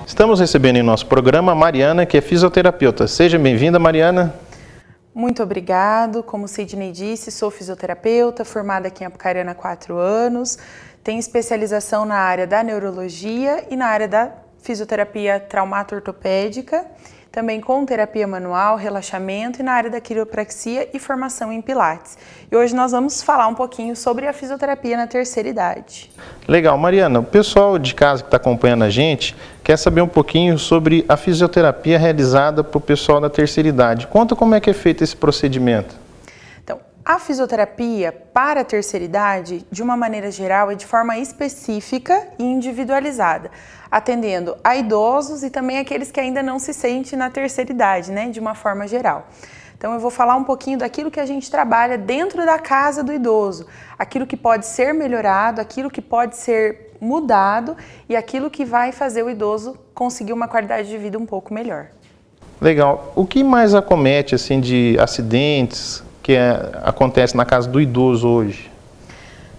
Estamos recebendo em nosso programa a Mariana, que é fisioterapeuta. Seja bem-vinda, Mariana. Muito obrigado. Como Sidney disse, sou fisioterapeuta, formada aqui em Apucarana há 4 anos. Tenho especialização na área da neurologia e na área da fisioterapia traumato-ortopédica, também com terapia manual, relaxamento e na área da quiropraxia e formação em pilates. E hoje nós vamos falar um pouquinho sobre a fisioterapia na terceira idade. Legal, Mariana, o pessoal de casa que está acompanhando a gente quer saber um pouquinho sobre a fisioterapia realizada para o pessoal da terceira idade. Conta como é que é feito esse procedimento. Então, a fisioterapia para a terceira idade, de uma maneira geral, é de forma específica e individualizada, atendendo a idosos e também aqueles que ainda não se sentem na terceira idade, né, de uma forma geral. Então eu vou falar um pouquinho daquilo que a gente trabalha dentro da casa do idoso, aquilo que pode ser melhorado, aquilo que pode ser mudado e aquilo que vai fazer o idoso conseguir uma qualidade de vida um pouco melhor. Legal. O que mais acomete assim, de acidentes que acontece na casa do idoso hoje?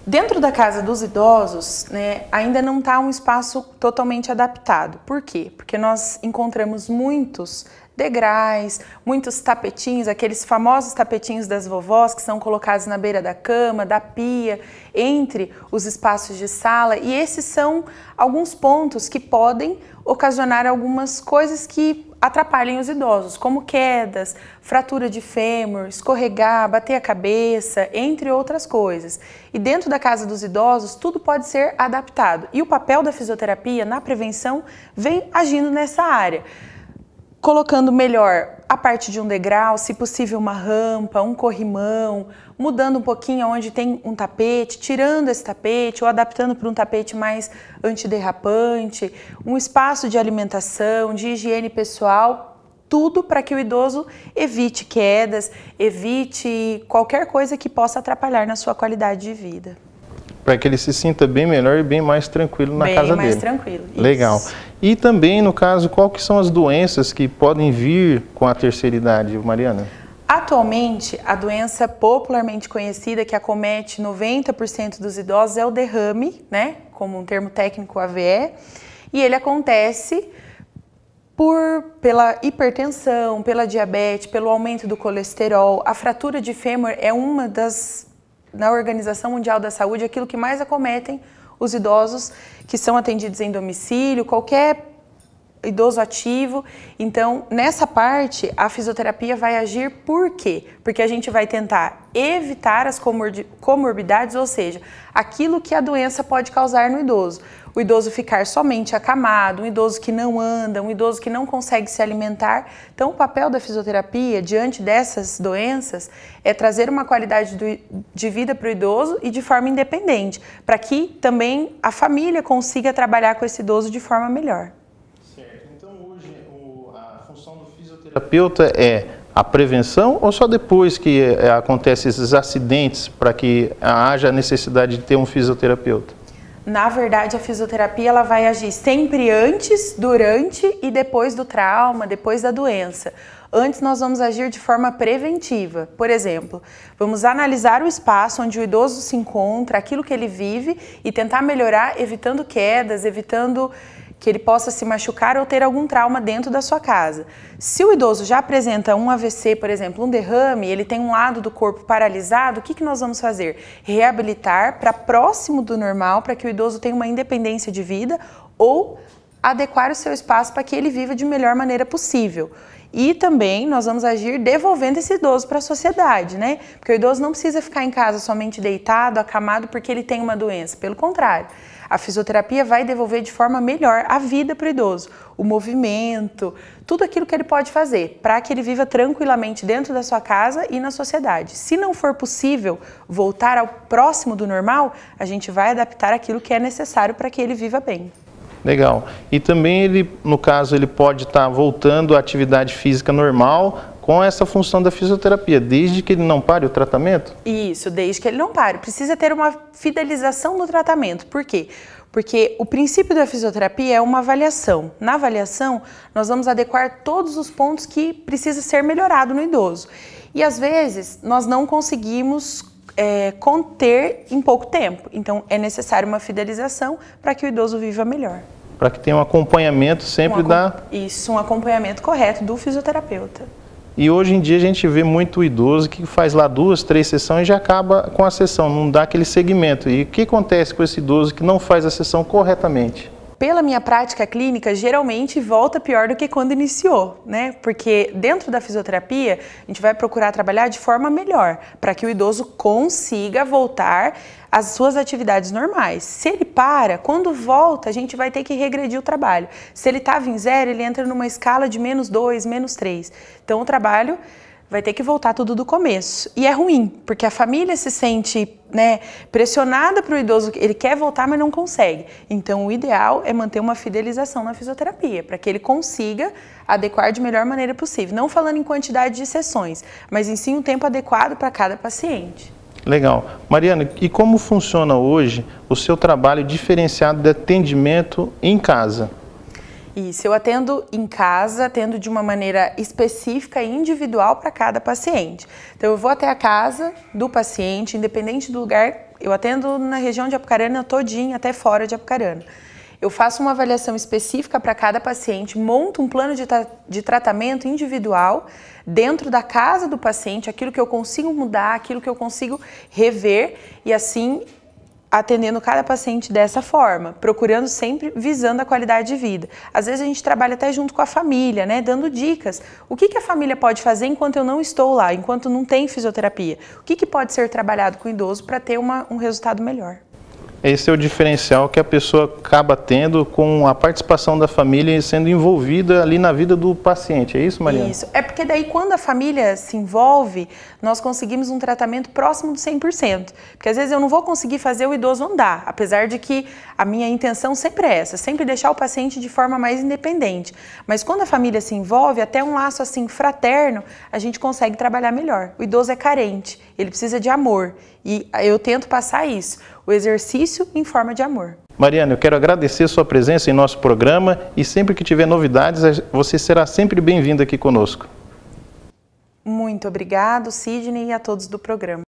Dentro da casa dos idosos, né, ainda não está um espaço totalmente adaptado. Por quê? Porque nós encontramos muitos degraus, muitos tapetinhos, aqueles famosos tapetinhos das vovós que são colocados na beira da cama, da pia, entre os espaços de sala, e esses são alguns pontos que podem ocasionar algumas coisas que atrapalhem os idosos, como quedas, fratura de fêmur, escorregar, bater a cabeça, entre outras coisas. E dentro da casa dos idosos, tudo pode ser adaptado. E o papel da fisioterapia na prevenção vem agindo nessa área, colocando melhor a parte de um degrau, se possível uma rampa, um corrimão, mudando um pouquinho onde tem um tapete, tirando esse tapete ou adaptando para um tapete mais antiderrapante, um espaço de alimentação, de higiene pessoal, tudo para que o idoso evite quedas, evite qualquer coisa que possa atrapalhar na sua qualidade de vida. Para que ele se sinta bem melhor e bem mais tranquilo na casa dele. Bem mais tranquilo. Isso. Legal. E também, no caso, quais que são as doenças que podem vir com a terceira idade, Mariana? Atualmente, a doença popularmente conhecida que acomete 90% dos idosos é o derrame, né? Como um termo técnico AVE, e ele acontece pela hipertensão, pela diabetes, pelo aumento do colesterol. A fratura de fêmur é uma das, na Organização Mundial da Saúde, aquilo que mais acometem os idosos que são atendidos em domicílio, qualquer idoso ativo. Então, nessa parte, a fisioterapia vai agir por quê? Porque a gente vai tentar evitar as comorbidades, ou seja, aquilo que a doença pode causar no idoso. O idoso ficar somente acamado, um idoso que não anda, um idoso que não consegue se alimentar. Então, o papel da fisioterapia diante dessas doenças é trazer uma qualidade de vida para o idoso e de forma independente, para que também a família consiga trabalhar com esse idoso de forma melhor. Certo. Então, hoje, a função do fisioterapeuta é a prevenção ou só depois que acontecem esses acidentes para que haja a necessidade de ter um fisioterapeuta? Na verdade, a fisioterapia ela vai agir sempre antes, durante e depois do trauma, depois da doença. Antes nós vamos agir de forma preventiva. Por exemplo, vamos analisar o espaço onde o idoso se encontra, aquilo que ele vive e tentar melhorar, evitando quedas, evitando que ele possa se machucar ou ter algum trauma dentro da sua casa. Se o idoso já apresenta um AVC, por exemplo, um derrame, ele tem um lado do corpo paralisado, o que nós vamos fazer? Reabilitar para próximo do normal, para que o idoso tenha uma independência de vida ou adequar o seu espaço para que ele viva de melhor maneira possível. E também nós vamos agir devolvendo esse idoso para a sociedade, né? Porque o idoso não precisa ficar em casa somente deitado, acamado, porque ele tem uma doença. Pelo contrário, a fisioterapia vai devolver de forma melhor a vida para o idoso, o movimento, tudo aquilo que ele pode fazer para que ele viva tranquilamente dentro da sua casa e na sociedade. Se não for possível voltar ao próximo do normal, a gente vai adaptar aquilo que é necessário para que ele viva bem. Legal. E também ele, no caso, ele pode estar voltando à atividade física normal com essa função da fisioterapia, desde que ele não pare o tratamento? Isso, desde que ele não pare. Precisa ter uma fidelização no tratamento. Por quê? Porque o princípio da fisioterapia é uma avaliação. Na avaliação, nós vamos adequar todos os pontos que precisa ser melhorado no idoso. E às vezes, nós não conseguimos conter em pouco tempo. Então, é necessário uma fidelização para que o idoso viva melhor. para que tenha um acompanhamento sempre Isso, um acompanhamento correto do fisioterapeuta. E hoje em dia a gente vê muito idoso que faz lá 2, 3 sessões e já acaba com a sessão, não dá aquele segmento. E o que acontece com esse idoso que não faz a sessão corretamente? Pela minha prática clínica, geralmente volta pior do que quando iniciou, né? Porque dentro da fisioterapia, a gente vai procurar trabalhar de forma melhor, para que o idoso consiga voltar às suas atividades normais. Se ele para, quando volta, a gente vai ter que regredir o trabalho. Se ele estava em 0, ele entra numa escala de -2, -3. Então, o trabalho vai ter que voltar tudo do começo. E é ruim, porque a família se sente, né, pressionada para o idoso, ele quer voltar, mas não consegue. Então, o ideal é manter uma fidelização na fisioterapia, para que ele consiga adequar de melhor maneira possível. Não falando em quantidade de sessões, mas em sim um tempo adequado para cada paciente. Legal. Mariana, e como funciona hoje o seu trabalho diferenciado de atendimento em casa? Isso, eu atendo em casa, atendo de uma maneira específica e individual para cada paciente. Então, eu vou até a casa do paciente, independente do lugar, eu atendo na região de Apucarana todinha, até fora de Apucarana. Eu faço uma avaliação específica para cada paciente, monto um plano de tratamento individual dentro da casa do paciente, aquilo que eu consigo mudar, aquilo que eu consigo rever e assim atendendo cada paciente dessa forma, procurando sempre visando a qualidade de vida. Às vezes a gente trabalha até junto com a família, né, dando dicas. O que a família pode fazer enquanto eu não estou lá, enquanto não tem fisioterapia? O que pode ser trabalhado com o idoso para ter um resultado melhor? Esse é o diferencial que a pessoa acaba tendo com a participação da família e sendo envolvida ali na vida do paciente. É isso, Mariana? Isso. É porque daí quando a família se envolve, nós conseguimos um tratamento próximo do 100%. Porque às vezes eu não vou conseguir fazer o idoso andar, apesar de que a minha intenção sempre é essa, sempre deixar o paciente de forma mais independente. Mas quando a família se envolve, até um laço assim fraterno, a gente consegue trabalhar melhor. O idoso é carente, ele precisa de amor. E eu tento passar isso, o exercício em forma de amor. Mariana, eu quero agradecer sua presença em nosso programa e sempre que tiver novidades, você será sempre bem-vinda aqui conosco. Muito obrigado, Sidney, e a todos do programa.